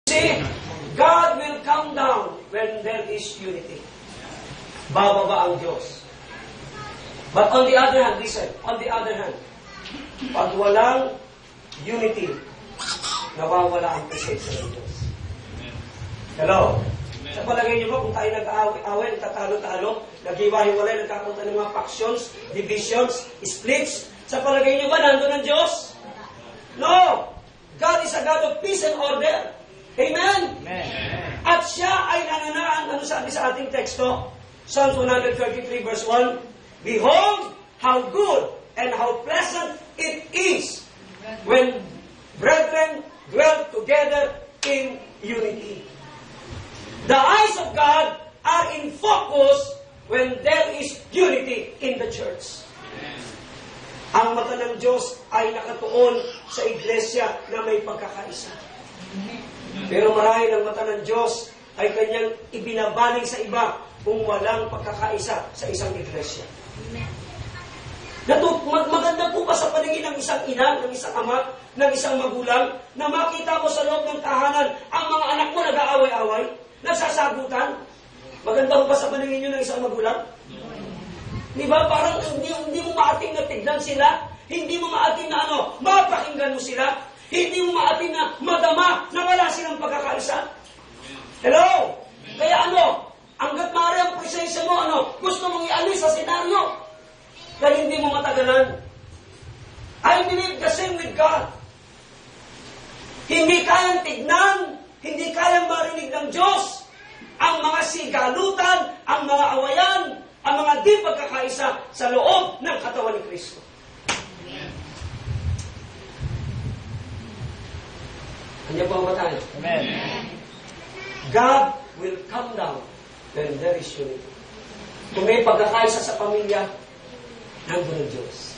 See, God will come down when there is unity. Bababa ang Diyos. But on the other hand, listen, on the other hand, pag walang unity, nawawala ang presensya ng Diyos. Hello? Sa palagay niyo ba, kung tayo nag-aaway, nagtatalo-talo, nag-iwahiwalay, nagkakunta ng mga factions, divisions, splits, sa palagay niyo ba, nandun ang Diyos? No! God is a God of peace and order. Amen? Amen. At siya ay nananaan, ano sabi sa ating teksto? Psalms 133 verse 1, Behold, how good and how pleasant it is when brethren dwell together in unity. The eyes of God are in focus when there is unity in the church. Ang mata ng Diyos ay nakatuon sa iglesia na may pagkakaisa. Pero marahil ang mata ng Diyos ay kanyang ibinabaling sa iba kung walang pagkakaisa sa isang iglesia. Maganda po ba sa paningin ng isang ina, ng isang ama, ng isang magulang, na makita mo sa loob ng tahanan ang mga anak mo nag-aaway-away, nagsasagutan? Maganda po ba sa paningin nyo ng isang magulang? Di ba? Parang hindi mo maating na tignan sila, hindi mo maating na mapakinggan mo sila, hindi mo maating na madama na wala silang pagkakaisa. Hello? Kaya hanggat maaari ang presensya mo, gusto mong ialis sa senaryo, dahil hindi mo matagalan. I believe the same with God. Hindi kayang tignan, hindi kayang marinig ng Diyos ang mga sigalutan, ang mga awayan, ang mga di pagkakaisa sa loob ng katawan ni Kristo. Kanya po ba tayo? Amen. God will come down when there is unity. Kung may pagkakaisa sa pamilya, nandun ang Diyos.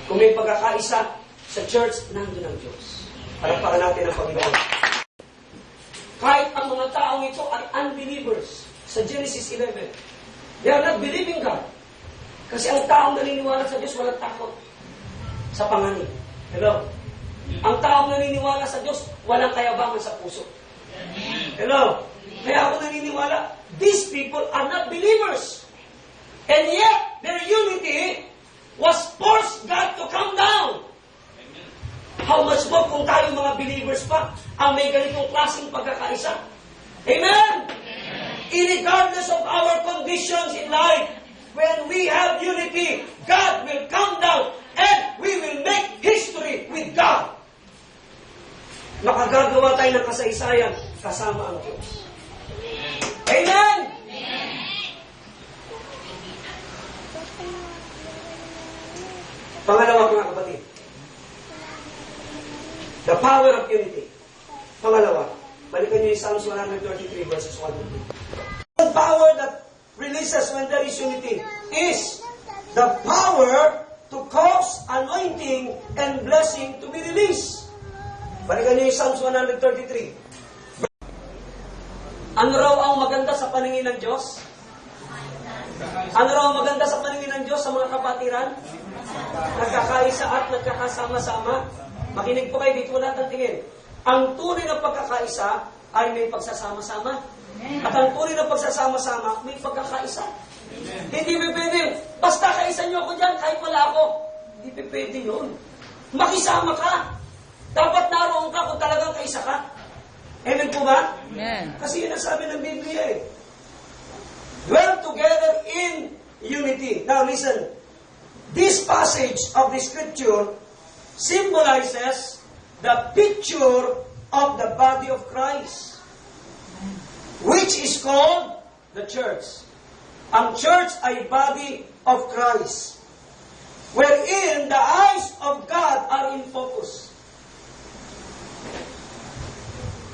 Kung may pagkakaisa sa church, nandun ang Diyos. Palakpakan natin ang Panginoon. Kahit ang mga taong ito ay unbelievers, sa Genesis 11, they are not believing God. Kasi ang taong naniniwala sa Diyos, walang takot sa panganib. Hello? Ang taong naniniwala sa Diyos, walang kayabangan sa puso. Hello? Kaya ako naniniwala, these people are not believers. And yet, their unity was forced God to come down. How much more kung tayo mga believers pa ang may ganitong klaseng pagkakaisa? Amen? Irregardless of our conditions in life, when we have unity, God will come down and we will make history with God. Makagagawa tayo ng kasaysayan kasama ang Diyos. Amen? Pangalawa, mga kapatid. The power of unity. Pangalawa, balikan niyo yung Psalms 133 verses 1 to 2. The power that releases when there is unity is the power to cause anointing and blessing to be released. Balikan niyo yung Psalms 133. Ano raw ang maganda sa paningin ng Diyos? Ano raw ang maganda sa paningin ng Diyos sa mga kapatiran? Nagkakaisa at nagkakasama-sama. Makinig po kayo, dito wala ng tingin. Ang tunay na pagkakaisa ay may pagsasama-sama. At ang tunay na pagsasama-sama, may pagkakaisa. Hindi pwede, basta kaisa nyo ako dyan, kahit wala ako. Hindi pwede yun. Makisama ka. Dapat naroon ka kung talagang kaisa ka. Amen po ba? Amen. Kasi yun ang sabi ng Biblia eh. Dwell together in unity. Now listen, this passage of the Scripture symbolizes the picture of the body of Christ, which is called the church. Ang church ay body of Christ, wherein the eyes of God are in focus.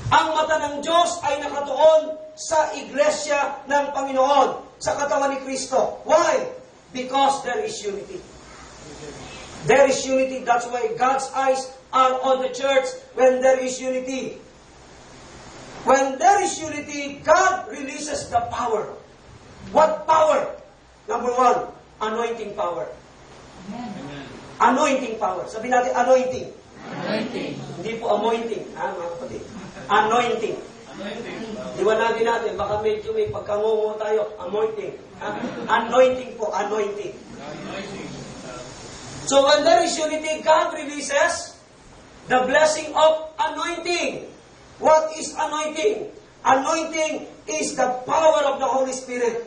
Ang mata ng Diyos ay nakatuon sa iglesia ng Panginoon, sa katawan ni Kristo. Why? Because there is unity. There is unity. That's why God's eyes are on the church when there is unity. When there is unity, God releases the power. What power? Number one, anointing power. Amen. Anointing power. Sabi natin, anointing. Anointing. Hindi po anointing. Mga kapatid. Anointing. Iwanagin natin, baka medyo may pagkangungo tayo. Anointing. Anointing po, anointing. So when there is unity, God releases the blessing of anointing. What is anointing? Anointing is the power of the Holy Spirit.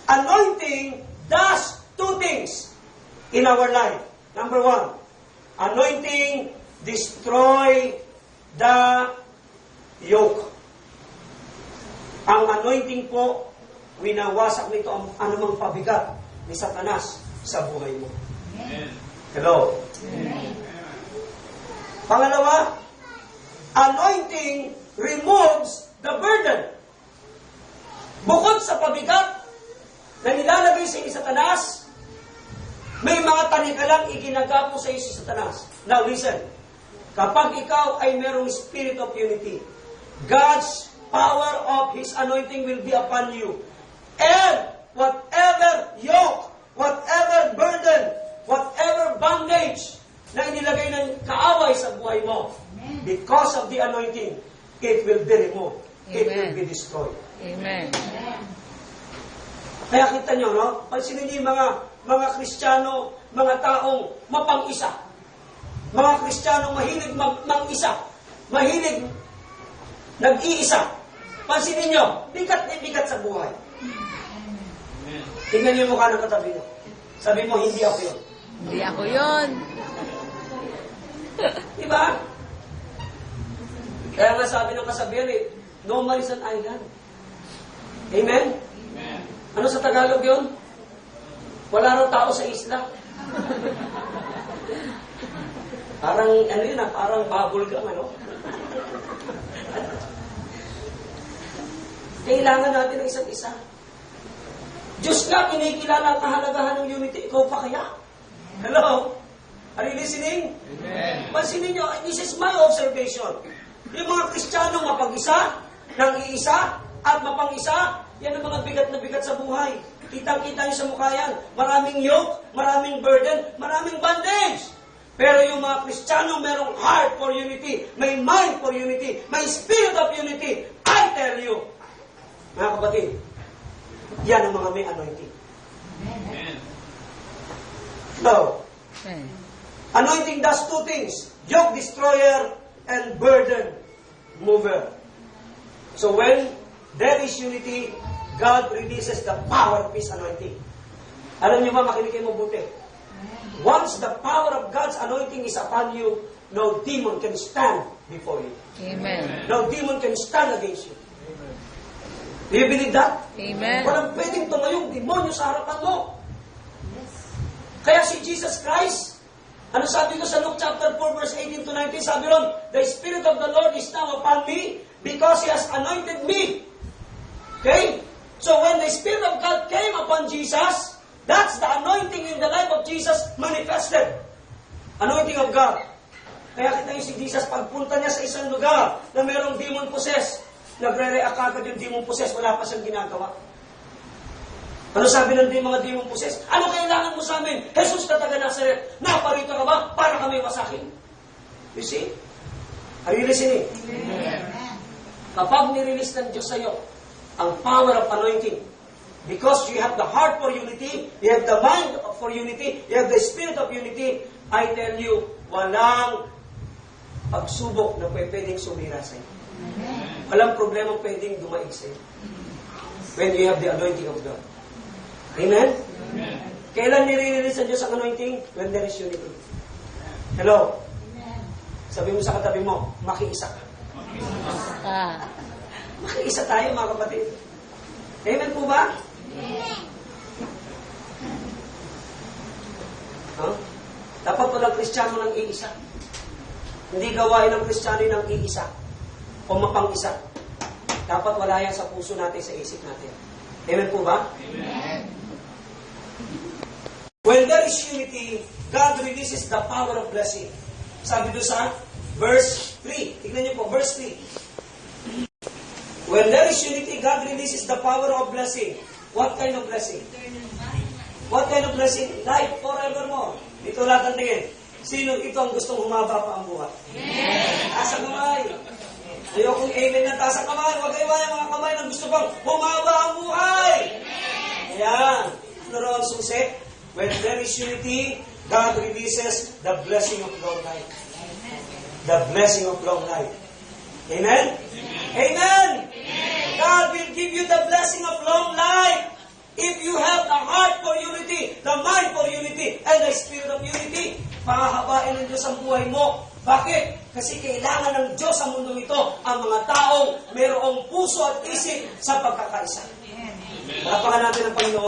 Anointing does two things in our life. Number one, anointing destroy the yoke. Ang anointing po, winawasak nito ang anumang pabigat ni Satanas sa buhay mo. Amen. Hello? Amen. Pangalawa, anointing removes the burden. Bukod sa pabigat na nilalagay sa iyo Satanas, may mga tanikalang iginagapo sa iyo si Satanas. Now listen, kapag ikaw ay merong spirit of unity, God's power of His anointing will be upon you. And whatever yoke, whatever burden, whatever bondage na inilagay ng kaaway sa buhay mo, because of the anointing, it will be removed. It will be destroyed. Amen. Kaya kita nyo, no? Pansinin niyo yung mga Kristiyano, mga taong mapang-isa. Mga Kristiyano mahilig mag-isa. Mahilig nag-iisa. Pansinin nyo, bigat na bigat sa buhay. Tingnan niyo yung mukha ng katabi niyo. Sabi mo, hindi ako yun. Hindi ako yun. Diba? Kaya nga sabi ng kasabihan no man is an island. Amen? Amen. Ano sa Tagalog yun? Wala raw tao sa isla. Parang, ano yun parang bubble gum, ano? Kailangan natin ng isa't isa. Diyos nga, kinikilala ang kahalagahan ng unity. Ikaw pa kaya? Hello? Are you listening? Amen. Pansinin nyo, this is my observation. Yung mga Kristiyanong mapag-isa, nang iisa, at mapang-isa, yan ang mga bigat na bigat sa buhay. Kitang-kita nyo sa mukha yan. Maraming yoke, maraming burden, maraming bondage. Pero yung mga Kristiyano merong heart for unity, may mind for unity, may spirit of unity. I tell you, mga kapatid, yan ang mga may anointing. Amen. So, Amen. anointing does two things, yoke destroyer and burden mover. So when there is unity, God releases the power of His anointing. Alam niyo ba, makinig kayo mabuti. Once the power of God's anointing is upon you, no demon can stand before you. Amen. No demon can stand against you. Do you believe that? Amen. Walang pwedeng tumayong demonyo sa harapan mo. Kaya si Jesus Christ, ano sabi ko sa Luke chapter 4 verse 18 to 19, sabi ron, the Spirit of the Lord is now upon me because He has anointed me. Okay? So when the Spirit of God came upon Jesus, that's the anointing in the life of Jesus manifested. Anointing of God. Kaya kita yung si Jesus, pagpunta niya sa isang lugar na merong demon possessed, nagre-react agad yung demon possessed, wala pa siyang ginagawa. Ano sabi ng mga demon possessed? Ano kailangan mo sa amin? Jesus na taga Nazaret, naparito ka ba para kami masakin? You see? Are you listening? Amen. Kapag nirelease ng Diyos sa iyo, ang power of anointing, because you have the heart for unity, you have the mind for unity, you have the spirit of unity, I tell you, walang pagsubok na pwedeng sumira sa iyo. Walang problema pwedeng dumaig sa iyo. When you have the anointing of God. Amen? Amen. Kailan nire-release ng Diyos ang anointing? When there is unity. Hello? Sabi mo sa katabi mo, makiisa ka. Ah. Makiisa tayo mga kapatid. Amen po ba? Huh? Dapat walang Kristiyano ng iisa. Hindi gawain ng Kristiyano ng iisa o mapang-isa. Dapat wala yan sa puso natin, sa isip natin. Amen po ba? Amen. When there is unity, God releases the power of blessing. Sabi doon sa verse 3. Tignan niyo po, verse 3. When there is unity, God releases the power of blessing. What kind of blessing? What kind of blessing? Life forevermore. Dito lahat ang tingin. Sino ito ang gustong humaba pa ang buhay? Asa kamay. Ayokong amen ng taas ang kamay. Huwag kayo yung mga kamay na gusto pang humaba ang buhay. Ayan. Ano raw ang susi? When there is unity, God releases the blessing of long life. The blessing of long life. Amen? Amen! God will give you the blessing of long life if you have the heart for unity, the mind for unity, and the spirit of unity. Pahahabain ng Diyos ang buhay mo. Bakit? Kasi kailangan ng Diyos sa mundo ito ang mga taong mayroong puso at isip sa pagkakaisa. Lapakan natin ang Panginoon.